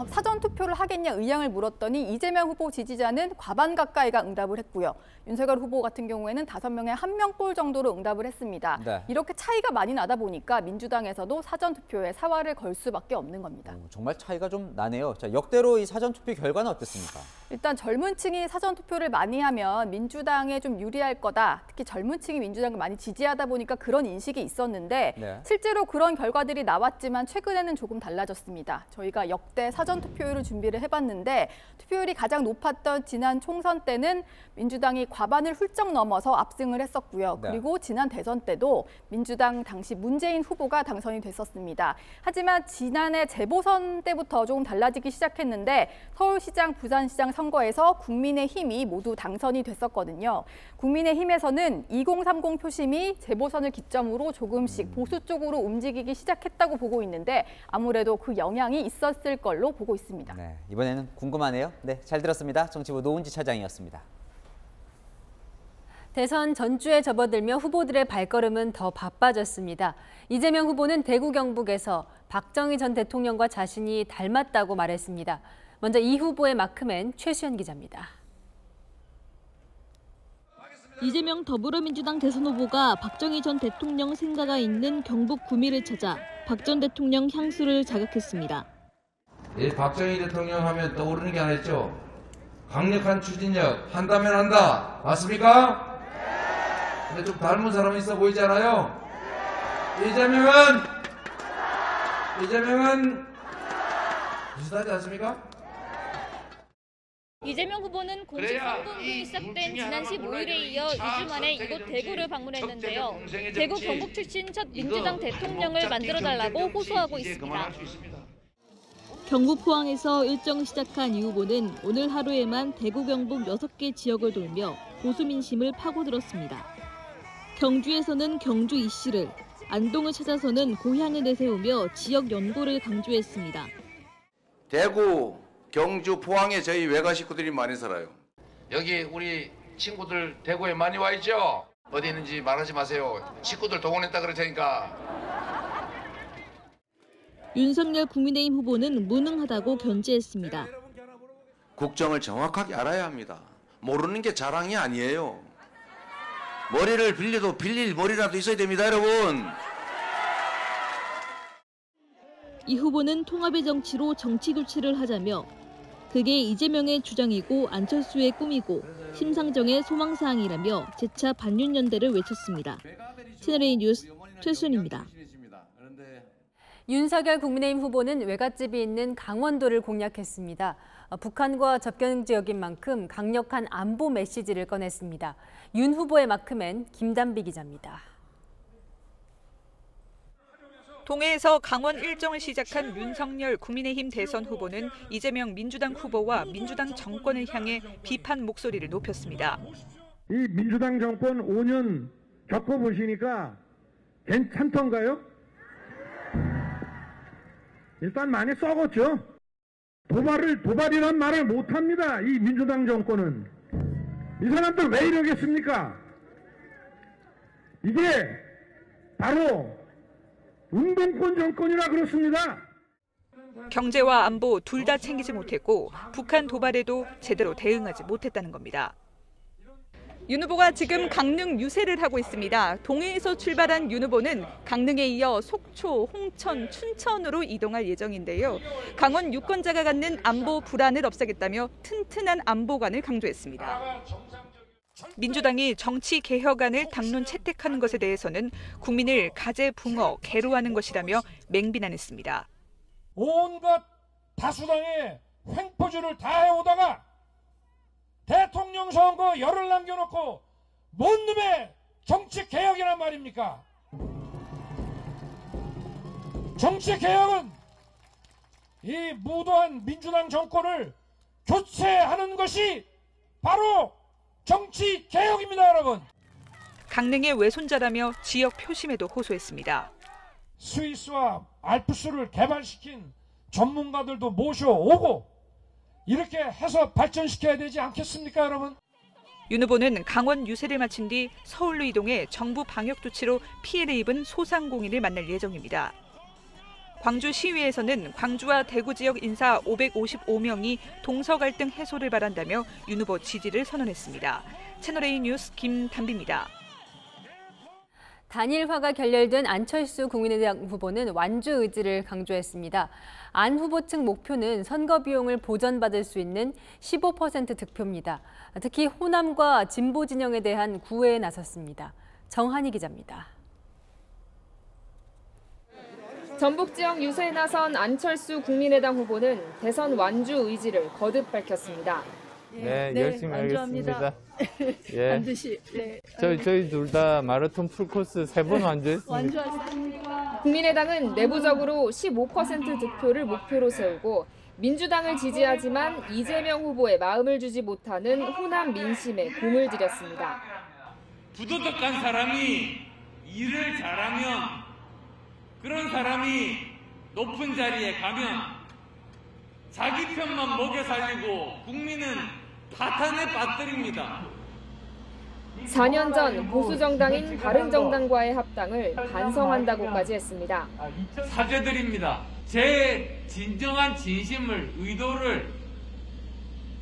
사전투표를 하겠냐 의향을 물었더니 이재명 후보 지지자는 과반 가까이가 응답을 했고요. 윤석열 후보 같은 경우에는 5명에 1명꼴 정도로 응답을 했습니다. 네. 이렇게 차이가 많이 나다 보니까 민주당에서도 사전투표에 사활을 걸 수밖에 없는 겁니다. 정말 차이가 좀 나네요. 자, 역대로 이 사전투표 결과는 어땠습니까? 일단 젊은 층이 사전투표를 많이 하면 민주당에 좀 유리할 거다. 특히 젊은 층이 민주당을 많이 지지하다 보니까 그런 인식이 있었는데 실제로 그런 결과들이 나왔지만 최근에는 조금 달라졌습니다. 저희가 역대 사전투표율을 준비를 해봤는데 투표율이 가장 높았던 지난 총선 때는 민주당이 과반을 훌쩍 넘어서 압승을 했었고요. 그리고 지난 대선 때도 민주당 당시 문재인 후보가 당선이 됐었습니다. 하지만 지난해 재보선 때부터 조금 달라지기 시작했는데 서울시장, 부산시장 선거에서 국민의힘이 모두 당선이 됐었거든요. 국민의힘에서는 2030 표심이 재보선을 기점으로 조금씩 보수 쪽으로 움직이기 시작했다고 보고 있는데 아무래도 그 영향이 있었을 걸로 보고 있습니다. 네, 이번에는 궁금하네요. 네, 잘 들었습니다. 정치부 노은지 차장이었습니다. 대선 전주에 접어들며 후보들의 발걸음은 더 바빠졌습니다. 이재명 후보는 대구 경북에서 박정희 전 대통령과 자신이 닮았다고 말했습니다. 먼저 이 후보의 마크맨 최수연 기자입니다. 이재명 더불어민주당 대선 후보가 박정희 전 대통령 생가가 있는 경북 구미를 찾아 박 전 대통령 향수를 자극했습니다. 박정희 대통령 하면 떠오르는 게 하나 있죠. 강력한 추진력, 한다면 한다. 맞습니까? 근데 좀 닮은 사람이 있어 보이지 않아요? 이재명은 비슷하지 않습니까? 이재명 후보는 공식 선거운동이 시작된 지난 15일에 이어 2주 만에 이곳 대구를 방문했는데요. 대구 경북 출신 첫 민주당 대통령을 만들어달라고 호소하고 있습니다. 경북 포항에서 일정 시작한 이 후보는 오늘 하루에만 대구 경북 6개 지역을 돌며 보수 민심을 파고들었습니다. 경주에서는 경주 이씨를, 안동을 찾아서는 고향을 내세우며 지역 연고를 강조했습니다. 대구, 경주, 포항에 저희 외가 식구들이 많이 살아요. 여기 우리 친구들 대구에 많이 와 있죠? 어디 있는지 말하지 마세요. 식구들 동원했다 그럴 테니까. 윤석열 국민의힘 후보는 무능하다고 견제했습니다. 국정을 정확하게 알아야 합니다. 모르는 게 자랑이 아니에요. 머리를 빌려도 빌릴 머리라도 있어야 됩니다, 여러분. 이 후보는 통합의 정치로 정치 교체를 하자며 그게 이재명의 주장이고 안철수의 꿈이고 심상정의 소망사항이라며 재차 반윤연대를 외쳤습니다. 채널A 뉴스 최순입니다. 윤석열 국민의힘 후보는 외갓집이 있는 강원도를 공략했습니다. 북한과 접경 지역인 만큼 강력한 안보 메시지를 꺼냈습니다. 윤 후보의 마크맨 김단비 기자입니다. 동해에서 강원 일정을 시작한 윤석열 국민의힘 대선 후보는 이재명 민주당 후보와 민주당 정권을 향해 비판 목소리를 높였습니다. 이 민주당 정권 5년 겪어보시니까 괜찮던가요? 일단 많이 썩었죠. 도발이란 말을 못합니다. 이 민주당 정권은. 이 사람들 왜 이러겠습니까? 이게 바로 운동권 정권이라 그렇습니다. 경제와 안보 둘 다 챙기지 못했고 북한 도발에도 제대로 대응하지 못했다는 겁니다. 윤 후보가 지금 강릉 유세를 하고 있습니다. 동해에서 출발한 윤 후보는 강릉에 이어 속초, 홍천, 춘천으로 이동할 예정인데요. 강원 유권자가 갖는 안보 불안을 없애겠다며 튼튼한 안보관을 강조했습니다. 민주당이 정치 개혁안을 당론 채택하는 것에 대해서는 국민을 가재붕어, 개로하는 것이라며 맹비난했습니다. 온갖 다수당의 횡포질을 다 해오다가 대통령 선거 열을 남겨놓고 뭔 놈의 정치 개혁이란 말입니까? 정치 개혁은 이 무도한 민주당 정권을 교체하는 것이 바로 정치 개혁입니다, 여러분. 강릉의 외손자라며 지역 표심에도 호소했습니다. 스위스와 알프스를 개발시킨 전문가들도 모셔오고 이렇게 해서 발전시켜야 되지 않겠습니까, 여러분? 윤 후보는 강원 유세를 마친 뒤 서울로 이동해 정부 방역 조치로 피해를 입은 소상공인을 만날 예정입니다. 광주 시위에서는 광주와 대구 지역 인사 555명이 동서 갈등 해소를 바란다며 윤 후보 지지를 선언했습니다. 채널A 뉴스 김단비입니다. 단일화가 결렬된 안철수 국민의당 후보는 완주 의지를 강조했습니다. 안 후보 측 목표는 선거 비용을 보전받을 수 있는 15% 득표입니다. 특히 호남과 진보 진영에 대한 구애에 나섰습니다. 정한희 기자입니다. 전북 지역 유세에 나선 안철수 국민의당 후보는 대선 완주 의지를 거듭 밝혔습니다. 네, 열심히 하겠습니다. 예. 반드시. 네. 저희 둘 다 마라톤 풀코스 3번 완주했습니다. 국민의당은 내부적으로 15% 득표를 목표로 세우고 민주당을 지지하지만 이재명 후보의 마음을 주지 못하는 호남 민심에 공을 들였습니다. 부도덕한 사람이 일을 잘하면 그런 사람이 높은 자리에 가면 자기 편만 먹여 살리고 국민은 파탄에 빠뜨립니다. 4년 전 보수정당인 바른정당과의 합당을 반성한다고까지 했습니다. 사죄드립니다. 제 진정한 진심을, 의도를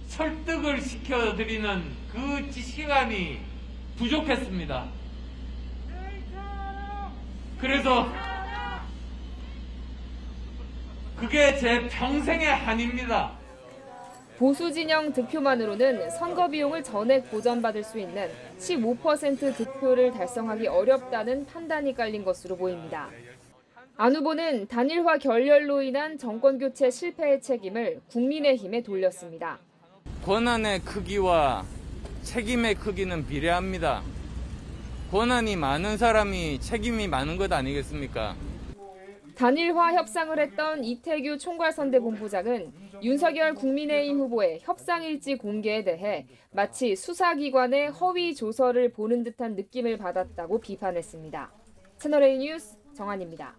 설득을 시켜드리는 그 시간이 부족했습니다. 그래서 그게 제 평생의 한입니다. 보수 진영 득표만으로는 선거 비용을 전액 보전받을 수 있는 15% 득표를 달성하기 어렵다는 판단이 깔린 것으로 보입니다. 안 후보는 단일화 결렬로 인한 정권 교체 실패의 책임을 국민의힘에 돌렸습니다. 권한의 크기와 책임의 크기는 비례합니다. 권한이 많은 사람이 책임이 많은 것 아니겠습니까? 단일화 협상을 했던 이태규 총괄선대본부장은 윤석열 국민의힘 후보의 협상일지 공개에 대해 마치 수사기관의 허위 조서를 보는 듯한 느낌을 받았다고 비판했습니다. 채널A 뉴스 정한입니다.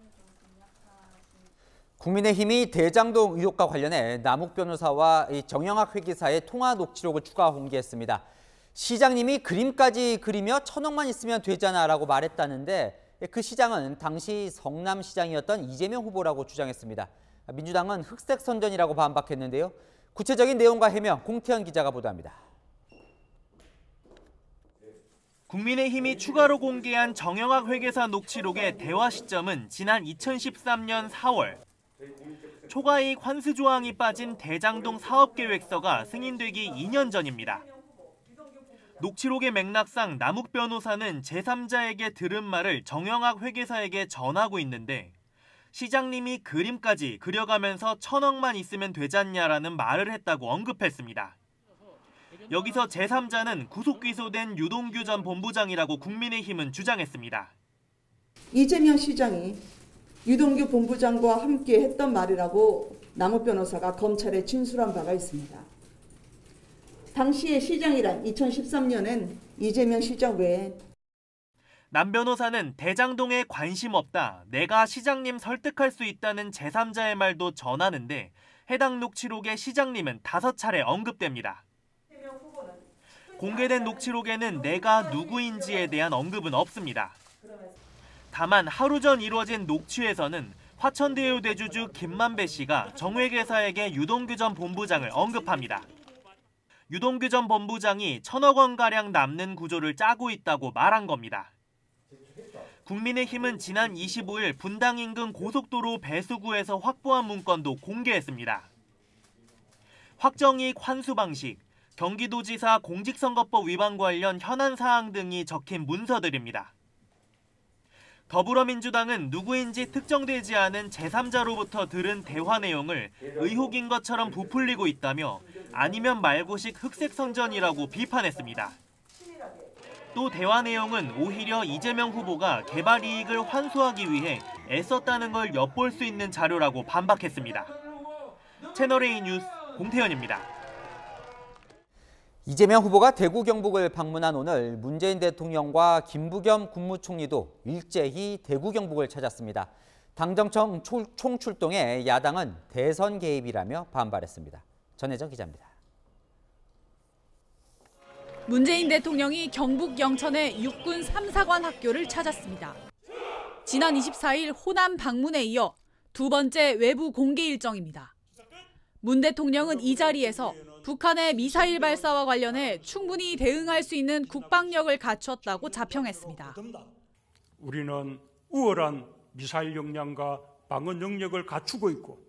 국민의힘이 대장동 의혹과 관련해 남욱 변호사와 정영학 회계사의 통화 녹취록을 추가 공개했습니다. 시장님이 그림까지 그리며 1,000억만 있으면 되잖아라고 말했다는데 그 시장은 당시 성남시장이었던 이재명 후보라고 주장했습니다. 민주당은 흑색 선전이라고 반박했는데요. 구체적인 내용과 해명 공태현 기자가 보도합니다. 국민의힘이 추가로 공개한 정영학 회계사 녹취록의 대화 시점은 지난 2013년 4월. 초과이익 환수 조항이 빠진 대장동 사업계획서가 승인되기 2년 전입니다. 녹취록의 맥락상 남욱 변호사는 제3자에게 들은 말을 정영학 회계사에게 전하고 있는데 시장님이 그림까지 그려가면서 1,000억만 있으면 되잖냐라는 말을 했다고 언급했습니다. 여기서 제3자는 구속 기소된 유동규 전 본부장이라고 국민의힘은 주장했습니다. 이재명 시장이 유동규 본부장과 함께 했던 말이라고 남욱 변호사가 검찰에 진술한 바가 있습니다. 당시의 시장이란 2013년엔 이재명 시장 외에 남 변호사는 대장동에 관심 없다, 내가 시장님 설득할 수 있다는 제3자의 말도 전하는데 해당 녹취록에 시장님은 5차례 언급됩니다. 공개된 녹취록에는 내가 누구인지에 대한 언급은 없습니다. 다만 하루 전 이루어진 녹취에서는 화천대유 대주주 김만배 씨가 정 회계사에게 유동규 전 본부장을 언급합니다. 유동규 전 본부장이 1,000억 원가량 남는 구조를 짜고 있다고 말한 겁니다. 국민의힘은 지난 25일 분당 인근 고속도로 배수구에서 확보한 문건도 공개했습니다. 확정이익 환수 방식, 경기도지사 공직선거법 위반 관련 현안 사항 등이 적힌 문서들입니다. 더불어민주당은 누구인지 특정되지 않은 제3자로부터 들은 대화 내용을 의혹인 것처럼 부풀리고 있다며 아니면 말고식 흑색 선전이라고 비판했습니다. 또 대화 내용은 오히려 이재명 후보가 개발 이익을 환수하기 위해 애썼다는 걸 엿볼 수 있는 자료라고 반박했습니다. 채널A 뉴스 공태현입니다. 이재명 후보가 대구 경북을 방문한 오늘 문재인 대통령과 김부겸 국무총리도 일제히 대구 경북을 찾았습니다. 당정청 총출동에 야당은 대선 개입이라며 반발했습니다. 전혜정 기자입니다. 문재인 대통령이 경북 영천의 육군 3사관 학교를 찾았습니다. 지난 24일 호남 방문에 이어 두 번째 외부 공개 일정입니다. 문 대통령은 이 자리에서 북한의 미사일 발사와 관련해 충분히 대응할 수 있는 국방력을 갖췄다고 자평했습니다. 우리는 우월한 미사일 역량과 방어 능력을 갖추고 있고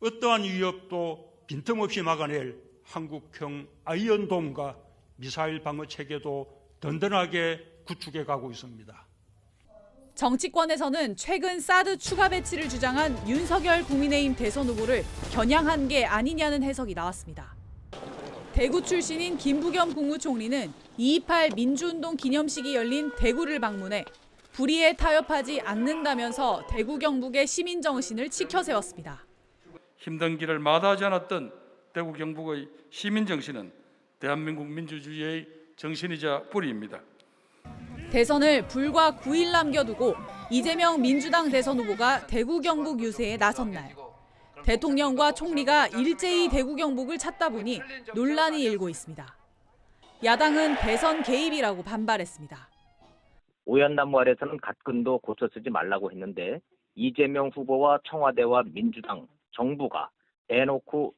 어떠한 위협도 빈틈없이 막아낼 한국형 아이언돔과 미사일 방어 체계도 든든하게 구축해 가고 있습니다. 정치권에서는 최근 사드 추가 배치를 주장한 윤석열 국민의힘 대선 후보를 겨냥한 게 아니냐는 해석이 나왔습니다. 대구 출신인 김부겸 국무총리는 2.28 민주운동 기념식이 열린 대구를 방문해 불의에 타협하지 않는다면서 대구 경북의 시민 정신을 치켜세웠습니다. 힘든 길을 마다하지 않았던 대구 경북의 시민 정신은 대한민국 민주주의의 정신이자 뿌리입니다. 대선을 불과 9일 남겨두고 이재명 민주당 대선 후보가 대구 경북 유세에 나선 날. 대통령과 총리가 일제히 대구 경북을 찾다 보니 논란이 일고 있습니다. 야당은 대선 개입이라고 반발했습니다. 오연나무 아래서는 갓근도 고쳐 쓰지 말라고 했는데 이재명 후보와 청와대와 민주당, 정부가 대놓고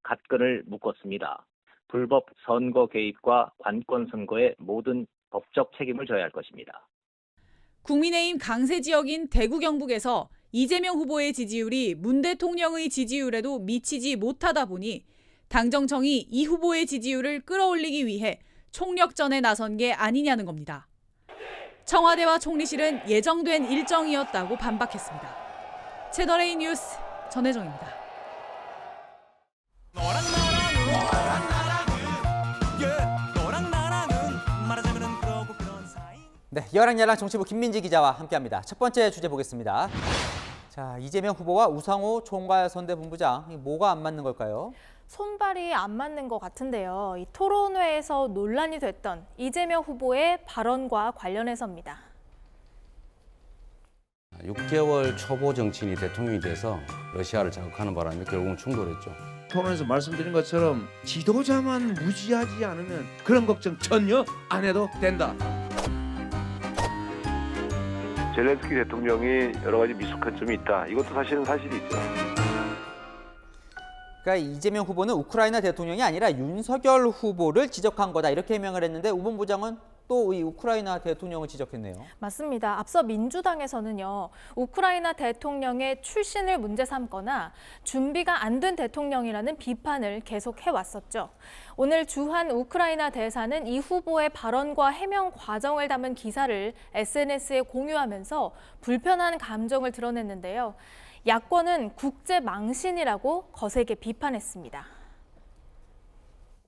갓근을 묶었습니다. 불법 선거 개입과 관권 선거의 모든 법적 책임을 져야 할 것입니다. 국민의힘 강세 지역인 대구 경북에서 이재명 후보의 지지율이 문 대통령의 지지율에도 미치지 못하다 보니 당정청이 이 후보의 지지율을 끌어올리기 위해 총력전에 나선 게 아니냐는 겁니다. 청와대와 총리실은 예정된 일정이었다고 반박했습니다. 채널A 뉴스 전혜정입니다. 네, 여랑야랑 정치부 김민지 기자와 함께합니다. 첫 번째 주제 보겠습니다. 자, 이재명 후보와 우상호 총괄선대본부장, 뭐가 안 맞는 걸까요? 손발이 안 맞는 것 같은데요. 이 토론회에서 논란이 됐던 이재명 후보의 발언과 관련해서입니다. 6개월 초보 정치인이 대통령이 돼서 러시아를 자극하는 바람에 결국은 충돌했죠. 토론에서 말씀드린 것처럼 지도자만 무지하지 않으면 그런 걱정 전혀 안 해도 된다. 젤렌스키 대통령이 여러 가지 미숙한 점이 있다. 이것도 사실은 사실이죠. 그러니까 이재명 후보는 우크라이나 대통령이 아니라 윤석열 후보를 지적한 거다 이렇게 해명을 했는데 우 본부장은 또 이 우크라이나 대통령을 지적했네요. 맞습니다. 앞서 민주당에서는요. 우크라이나 대통령의 출신을 문제 삼거나 준비가 안 된 대통령이라는 비판을 계속 해왔었죠. 오늘 주한 우크라이나 대사는 이 후보의 발언과 해명 과정을 담은 기사를 SNS에 공유하면서 불편한 감정을 드러냈는데요. 야권은 국제 망신이라고 거세게 비판했습니다.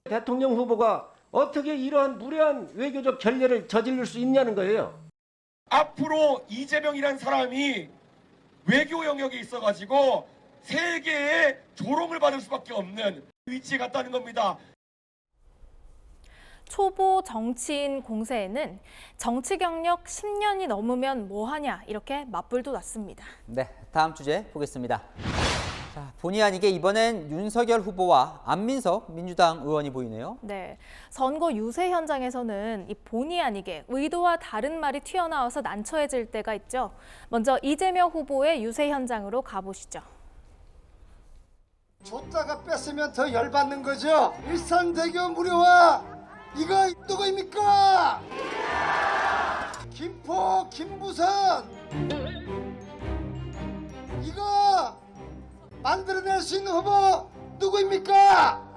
대통령 후보가 어떻게 이러한 무례한 외교적 결례를 저지를 수 있냐는 거예요. 앞으로 이재명이란 사람이 외교 영역에 있어가지고 세계의 조롱을 받을 수밖에 없는 위치에 갔다는 겁니다. 초보 정치인 공세에는 정치 경력 10년이 넘으면 뭐하냐 이렇게 맞불도 났습니다. 네, 다음 주제 보겠습니다. 자, 본의 아니게 이번엔 윤석열 후보와 안민석 민주당 의원이 보이네요. 네, 선거 유세 현장에서는 이 본의 아니게 의도와 다른 말이 튀어나와서 난처해질 때가 있죠. 먼저 이재명 후보의 유세 현장으로 가보시죠. 줬다가 뺐으면 더 열받는 거죠. 일산대교 무료화 이거 누구입니까? 김포 김부선 이거 만들어낼 수 있는 후보 누구입니까?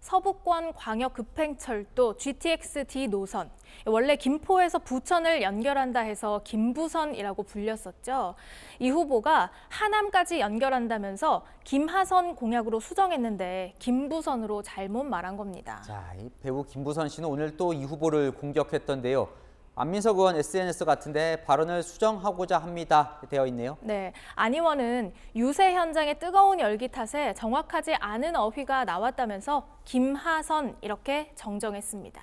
서부권 광역급행철도 GTX-D 노선. 원래 김포에서 부천을 연결한다 해서 김부선이라고 불렸었죠. 이 후보가 하남까지 연결한다면서 김하선 공약으로 수정했는데 김부선으로 잘못 말한 겁니다. 자, 이 배우 김부선 씨는 오늘 또 이 후보를 공격했던데요. 안민석 의원 SNS 같은데 발언을 수정하고자 합니다. 되어 있네요. 네, 안 의원은 유세 현장의 뜨거운 열기 탓에 정확하지 않은 어휘가 나왔다면서 김하선 이렇게 정정했습니다.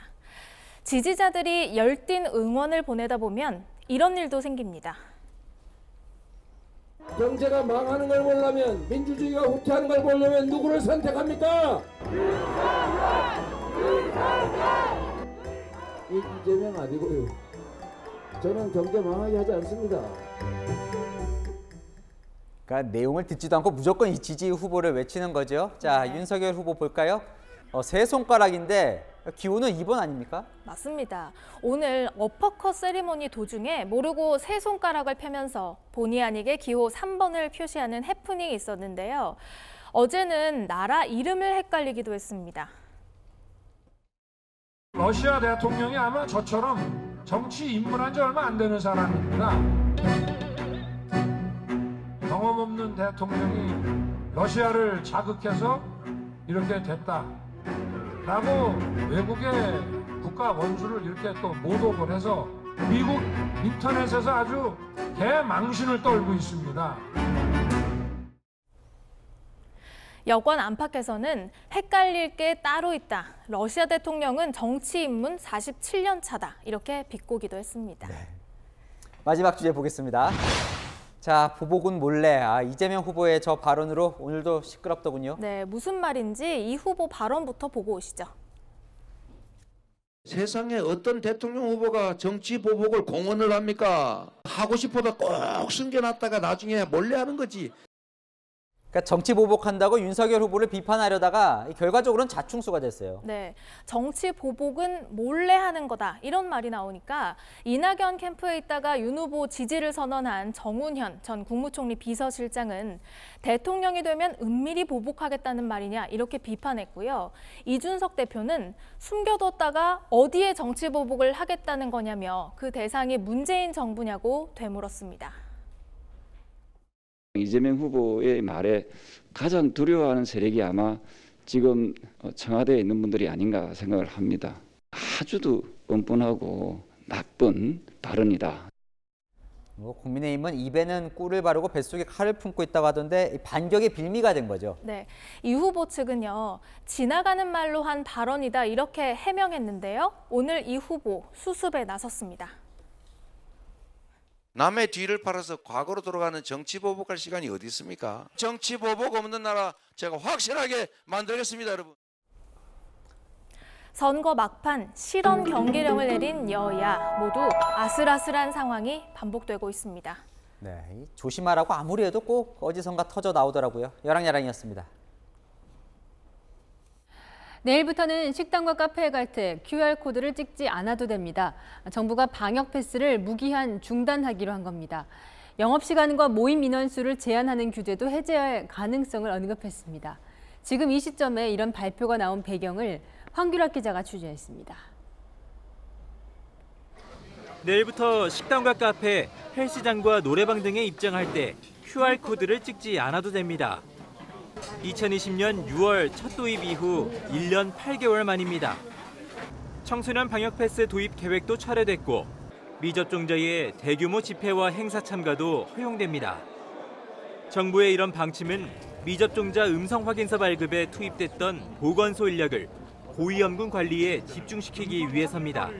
지지자들이 열띤 응원을 보내다 보면 이런 일도 생깁니다. 경제가 망하는 걸 보려면 민주주의가 후퇴하는 걸 보려면 누구를 선택합니까? 이재명 아니고요. 저는 경제 망하게 하지 않습니다. 그러니까 내용을 듣지도 않고 무조건 이 지지 후보를 외치는 거죠. 자, 네. 윤석열 후보 볼까요? 세 손가락인데 기호는 2번 아닙니까? 맞습니다. 오늘 어퍼컷 세리머니 도중에 모르고 세 손가락을 펴면서 본의 아니게 기호 3번을 표시하는 해프닝이 있었는데요. 어제는 나라 이름을 헷갈리기도 했습니다. 러시아 대통령이 아마 저처럼 정치 입문한 지 얼마 안 되는 사람입니다. 경험 없는 대통령이 러시아를 자극해서 이렇게 됐다라고 외국의 국가 원수를 이렇게 또 모독을 해서 미국 인터넷에서 아주 대망신을 떨고 있습니다. 여권 안팎에서는 헷갈릴 게 따로 있다. 러시아 대통령은 정치 입문 47년 차다. 이렇게 비꼬기도 했습니다. 네. 마지막 주제 보겠습니다. 자, 보복은 몰래. 이재명 후보의 저 발언으로 오늘도 시끄럽더군요. 네, 무슨 말인지 이 후보 발언부터 보고 오시죠. 세상에 어떤 대통령 후보가 정치 보복을 공언을 합니까? 하고 싶어도 꼭 숨겨놨다가 나중에 몰래 하는 거지. 그러니까 정치 보복한다고 윤석열 후보를 비판하려다가 결과적으로는 자충수가 됐어요. 네, 정치 보복은 몰래 하는 거다 이런 말이 나오니까 이낙연 캠프에 있다가 윤 후보 지지를 선언한 정운현 전 국무총리 비서실장은 대통령이 되면 은밀히 보복하겠다는 말이냐 이렇게 비판했고요. 이준석 대표는 숨겨뒀다가 어디에 정치 보복을 하겠다는 거냐며 그 대상이 문재인 정부냐고 되물었습니다. 이재명 후보의 말에 가장 두려워하는 세력이 아마 지금 청와대에 있는 분들이 아닌가 생각을 합니다. 아주도 뻔뻔하고 나쁜 발언이다. 국민의힘은 입에는 꿀을 바르고 뱃속에 칼을 품고 있다고 하던데 반격의 빌미가 된 거죠. 네, 이 후보 측은요. 지나가는 말로 한 발언이다 이렇게 해명했는데요. 오늘 이 후보 수습에 나섰습니다. 남의 뒤를 팔아서 과거로 돌아가는 정치 보복할 시간이 어디 있습니까? 정치 보복 없는 나라 제가 확실하게 만들겠습니다, 여러분. 선거 막판 실언 경계령을 내린 여야 모두 아슬아슬한 상황이 반복되고 있습니다. 네, 조심하라고 아무리 해도 꼭 어디선가 터져 나오더라고요. 여랑야랑이었습니다. 내일부터는 식당과 카페에 갈 때 QR코드를 찍지 않아도 됩니다. 정부가 방역 패스를 무기한 중단하기로 한 겁니다. 영업시간과 모임 인원수를 제한하는 규제도 해제할 가능성을 언급했습니다. 지금 이 시점에 이런 발표가 나온 배경을 황규락 기자가 취재했습니다. 내일부터 식당과 카페, 헬스장과 노래방 등에 입장할 때 QR코드를 찍지 않아도 됩니다. 2020년 6월 첫 도입 이후 1년 8개월 만입니다. 청소년 방역 패스 도입 계획도 철회됐고 미접종자의 대규모 집회와 행사 참가도 허용됩니다. 정부의 이런 방침은 미접종자 음성 확인서 발급에 투입됐던 보건소 인력을 고위험군 관리에 집중시키기 위해서입니다.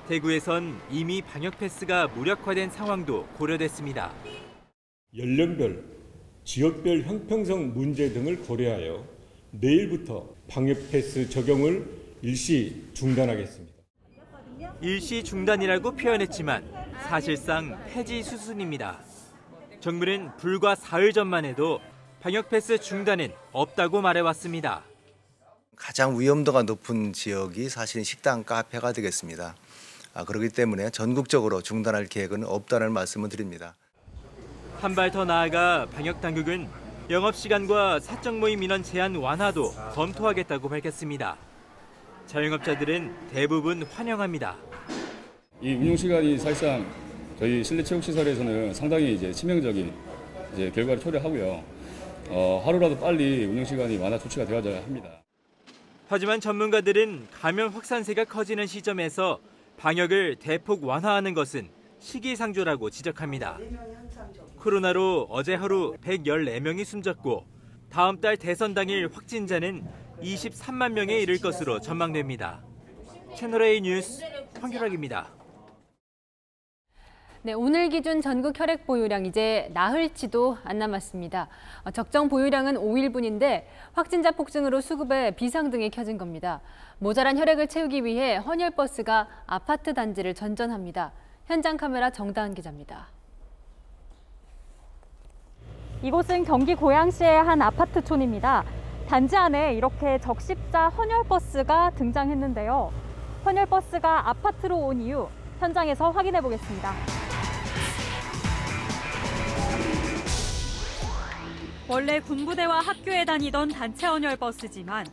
대구에선 이미 방역 패스가 무력화된 상황도 고려됐습니다. 연령별, 지역별 형평성 문제 등을 고려하여 내일부터 방역 패스 적용을 일시 중단하겠습니다. 일시 중단이라고 표현했지만 사실상 폐지 수순입니다. 정부는 불과 사흘 전만 해도 방역 패스 중단은 없다고 말해왔습니다. 가장 위험도가 높은 지역이 사실 식당, 카페가 되겠습니다. 그렇기 때문에 전국적으로 중단할 계획은 없다는 말씀을 드립니다. 한 발 더 나아가 방역 당국은 영업시간과 사적 모임 인원 제한 완화도 검토하겠다고 밝혔습니다. 자영업자들은 대부분 환영합니다. 이 운영 시간이 사실상 저희 실내 체육 시설에서는 상당히 치명적인 결과를 초래하고요. 하루라도 빨리 운영 시간이 완화 조치가 되어야 합니다. 하지만 전문가들은 감염 확산세가 커지는 시점에서 방역을 대폭 완화하는 것은 시기상조라고 지적합니다. 코로나로 어제 하루 114명이 숨졌고 다음 달 대선 당일 확진자는 23만 명에 이를 것으로 전망됩니다. 채널A 뉴스 황규락입니다. 네, 오늘 기준 전국 혈액 보유량 이제 나흘치도 안 남았습니다. 적정 보유량은 5일분인데 확진자 폭증으로 수급에 비상등이 켜진 겁니다. 모자란 혈액을 채우기 위해 헌혈버스가 아파트 단지를 전전합니다. 현장 카메라 정다은 기자입니다. 이곳은 경기 고양시의 한 아파트촌입니다. 단지 안에 이렇게 적십자 헌혈버스가 등장했는데요. 헌혈버스가 아파트로 온 이유 현장에서 확인해 보겠습니다. 원래 군부대와 학교에 다니던 단체 헌혈버스지만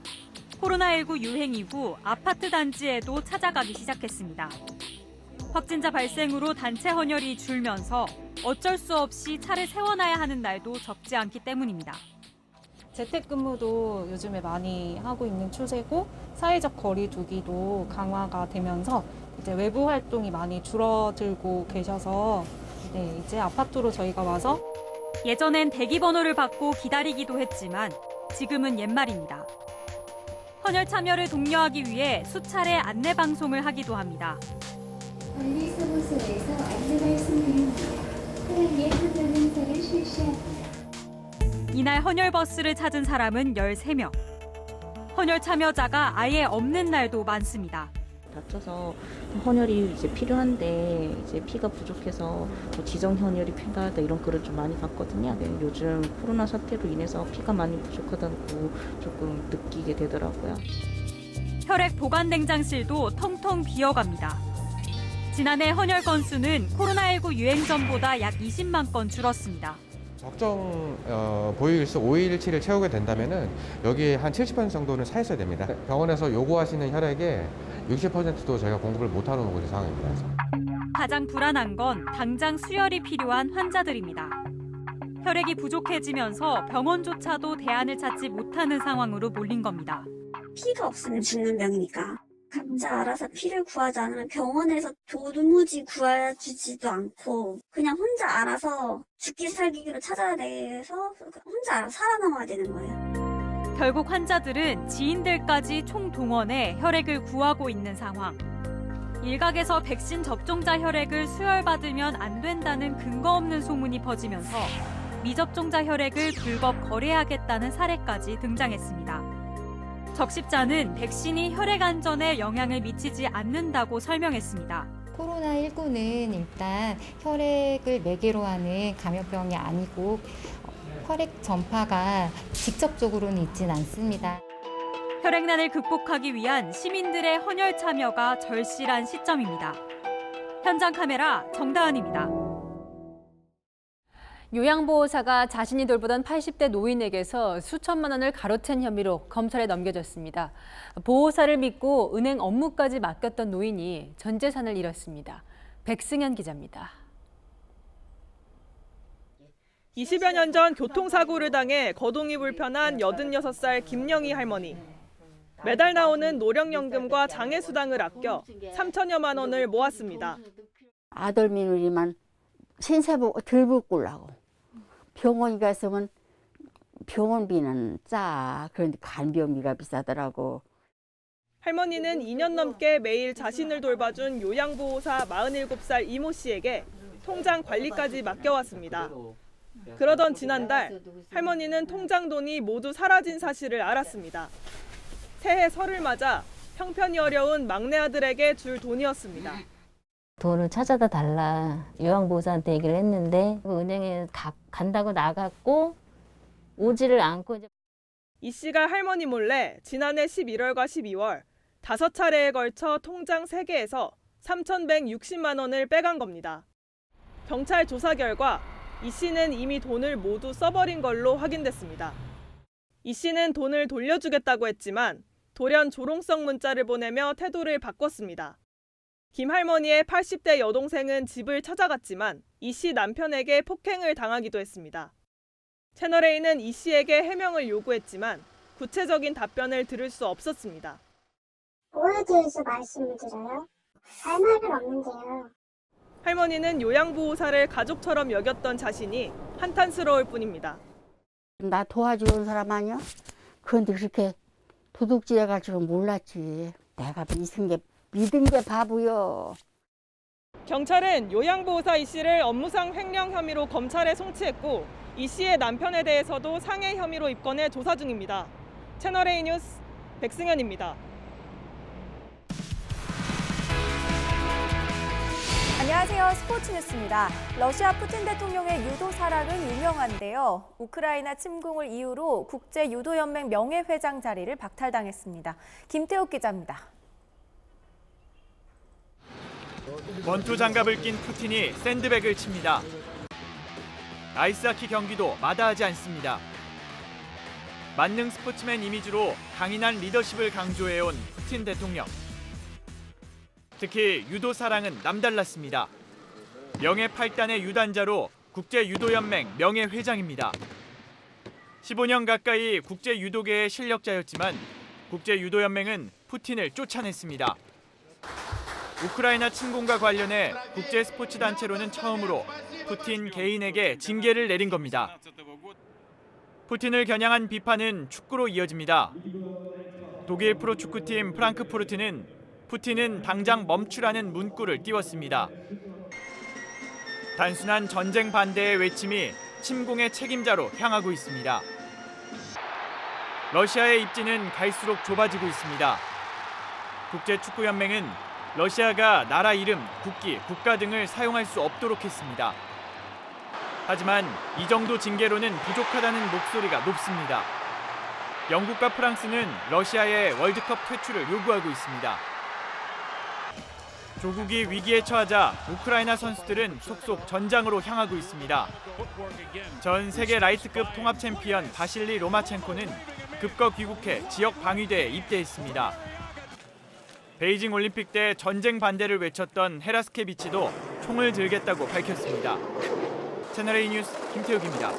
코로나19 유행 이후 아파트 단지에도 찾아가기 시작했습니다. 확진자 발생으로 단체 헌혈이 줄면서 어쩔 수 없이 차를 세워놔야 하는 날도 적지 않기 때문입니다. 재택근무도 요즘에 많이 하고 있는 추세고 사회적 거리 두기도 강화가 되면서 이제 외부 활동이 많이 줄어들고 계셔서 이제 아파트로 저희가 와서 예전엔 대기번호를 받고 기다리기도 했지만 지금은 옛말입니다. 헌혈 참여를 독려하기 위해 수차례 안내 방송을 하기도 합니다. 관리사무소에서 안내 말씀드립니다. 사랑의 헌혈 행사를 실시합니다. 이날 헌혈버스를 찾은 사람은 13명. 헌혈 참여자가 아예 없는 날도 많습니다. 다쳐서 헌혈이 이제 필요한데 이제 피가 부족해서 지정 헌혈이 필요하다 이런 글을 좀 많이 봤거든요. 네, 요즘 코로나 사태로 인해서 피가 많이 부족하다고 조금 느끼게 되더라고요. 혈액 보관 냉장실도 텅텅 비어갑니다. 지난해 헌혈 건수는 코로나19 유행 전보다 약 20만 건 줄었습니다. 적정 보유일수 5일치를 채우게 된다면은 여기에 한 70% 정도는 차 있어야 됩니다. 병원에서 요구하시는 혈액의 60%도 저희가 공급을 못하는 곳의 상황입니다. 가장 불안한 건 당장 수혈이 필요한 환자들입니다. 혈액이 부족해지면서 병원조차도 대안을 찾지 못하는 상황으로 몰린 겁니다. 피가 없으면 죽는 병이니까 각자 알아서 피를 구하지 않으면 병원에서 도무지 구해주지도 않고 그냥 혼자 알아서 죽기 살기로 찾아야 돼서 혼자 알아서 살아남아야 되는 거예요. 결국 환자들은 지인들까지 총동원해 혈액을 구하고 있는 상황. 일각에서 백신 접종자 혈액을 수혈받으면 안 된다는 근거 없는 소문이 퍼지면서 미접종자 혈액을 불법 거래하겠다는 사례까지 등장했습니다. 적십자는 백신이 혈액 안전에 영향을 미치지 않는다고 설명했습니다. 코로나19는 일단 혈액을 매개로 하는 감염병이 아니고 혈액 전파가 직접적으로는 있진 않습니다. 혈액난을 극복하기 위한 시민들의 헌혈 참여가 절실한 시점입니다. 현장 카메라 정다은입니다. 요양보호사가 자신이 돌보던 80대 노인에게서 수천만 원을 가로챈 혐의로 검찰에 넘겨졌습니다. 보호사를 믿고 은행 업무까지 맡겼던 노인이 전 재산을 잃었습니다. 백승현 기자입니다. 20여 년 전 교통사고를 당해 거동이 불편한 86살 김영희 할머니. 매달 나오는 노령연금과 장애수당을 아껴 3천여만 원을 모았습니다. 아들 며느리만 신세 덜 붙으려고. 병원 갔으면 병원비는 짜. 그런데 간병비가 비싸더라고. 할머니는 2년 넘게 매일 자신을 돌봐준 요양보호사 47살 이모 씨에게 통장 관리까지 맡겨왔습니다. 그러던 지난달 할머니는 통장 돈이 모두 사라진 사실을 알았습니다. 새해 설을 맞아 형편이 어려운 막내 아들에게 줄 돈이었습니다. 돈을 찾아다 달라 요양보호사한테 얘기를 했는데 은행에 간다고 나갔고 오지를 않고. 이 씨가 할머니 몰래 지난해 11월과 12월 5차례에 걸쳐 통장 3개에서 3,160만 원을 빼간 겁니다. 경찰 조사 결과 이 씨는 이미 돈을 모두 써버린 걸로 확인됐습니다. 이 씨는 돈을 돌려주겠다고 했지만 돌연 조롱성 문자를 보내며 태도를 바꿨습니다. 김 할머니의 80대 여동생은 집을 찾아갔지만 이 씨 남편에게 폭행을 당하기도 했습니다. 채널A는 이 씨에게 해명을 요구했지만 구체적인 답변을 들을 수 없었습니다. 뭐에 대해서 말씀을 드려요? 할 말은 없는데요. 할머니는 요양보호사를 가족처럼 여겼던 자신이 한탄스러울 뿐입니다. 나 도와주는 사람 아니야? 그런데 그렇게 도둑질해 갈 줄은 몰랐지. 내가 믿은 게 바보요. 경찰은 요양보호사 이 씨를 업무상 횡령 혐의로 검찰에 송치했고 이 씨의 남편에 대해서도 상해 혐의로 입건해 조사 중입니다. 채널A 뉴스 백승현입니다. 안녕하세요. 스포츠 뉴스입니다. 러시아 푸틴 대통령의 유도 사랑은 유명한데요. 우크라이나 침공을 이유로 국제유도연맹 명예회장 자리를 박탈당했습니다. 김태욱 기자입니다. 원투 장갑을 낀 푸틴이 샌드백을 칩니다. 아이스하키 경기도 마다하지 않습니다. 만능 스포츠맨 이미지로 강인한 리더십을 강조해온 푸틴 대통령. 특히 유도 사랑은 남달랐습니다. 명예 8단의 유단자로 국제유도연맹 명예회장입니다. 15년 가까이 국제유도계의 실력자였지만 국제유도연맹은 푸틴을 쫓아냈습니다. 우크라이나 침공과 관련해 국제스포츠단체로는 처음으로 푸틴 개인에게 징계를 내린 겁니다. 푸틴을 겨냥한 비판은 축구로 이어집니다. 독일 프로축구팀 프랑크푸르트는 푸틴은 당장 멈추라는 문구를 띄웠습니다. 단순한 전쟁 반대의 외침이 침공의 책임자로 향하고 있습니다. 러시아의 입지는 갈수록 좁아지고 있습니다. 국제축구연맹은 러시아가 나라 이름, 국기, 국가 등을 사용할 수 없도록 했습니다. 하지만 이 정도 징계로는 부족하다는 목소리가 높습니다. 영국과 프랑스는 러시아의 월드컵 퇴출을 요구하고 있습니다. 조국이 위기에 처하자 우크라이나 선수들은 속속 전장으로 향하고 있습니다. 전 세계 라이트급 통합 챔피언 바실리 로마첸코는 급거 귀국해 지역 방위대에 입대했습니다. 베이징 올림픽 때 전쟁 반대를 외쳤던 헤라스케비치도 총을 들겠다고 밝혔습니다. 채널A 뉴스 김태욱입니다.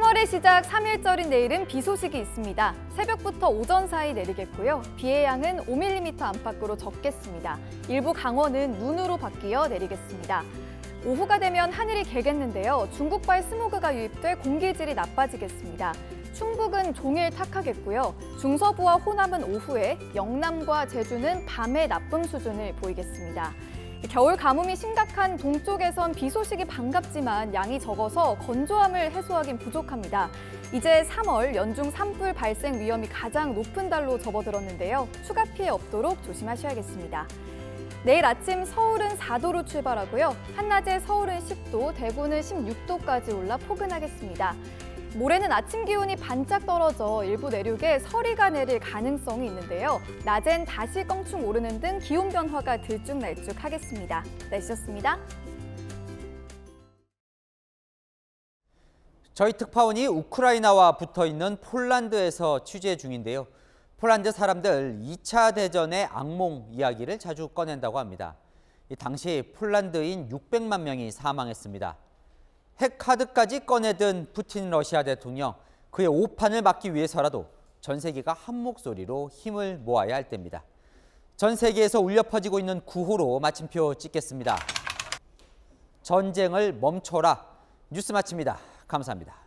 3월의 시작 3일절인 내일은 비 소식이 있습니다. 새벽부터 오전 사이 내리겠고요. 비의 양은 5mm 안팎으로 적겠습니다. 일부 강원은 눈으로 바뀌어 내리겠습니다. 오후가 되면 하늘이 개겠는데요. 중국발 스모그가 유입돼 공기질이 나빠지겠습니다. 충북은 종일 탁하겠고요. 중서부와 호남은 오후에, 영남과 제주는 밤에 나쁨 수준을 보이겠습니다. 겨울 가뭄이 심각한 동쪽에선 비 소식이 반갑지만 양이 적어서 건조함을 해소하긴 부족합니다. 이제 3월 연중 산불 발생 위험이 가장 높은 달로 접어들었는데요. 추가 피해 없도록 조심하셔야겠습니다. 내일 아침 서울은 4도로 출발하고요. 한낮에 서울은 10도, 대구는 16도까지 올라 포근하겠습니다. 모레는 아침 기온이 반짝 떨어져 일부 내륙에 서리가 내릴 가능성이 있는데요. 낮엔 다시 껑충 오르는 등 기온 변화가 들쭉날쭉하겠습니다. 날씨였습니다. 저희 특파원이 우크라이나와 붙어있는 폴란드에서 취재 중인데요. 폴란드 사람들 2차 대전의 악몽 이야기를 자주 꺼낸다고 합니다. 당시 폴란드인 600만 명이 사망했습니다. 핵카드까지 꺼내든 푸틴 러시아 대통령, 그의 오판을 막기 위해서라도 전 세계가 한 목소리로 힘을 모아야 할 때입니다. 전 세계에서 울려 퍼지고 있는 구호로 마침표 찍겠습니다. 전쟁을 멈춰라. 뉴스 마칩니다. 감사합니다.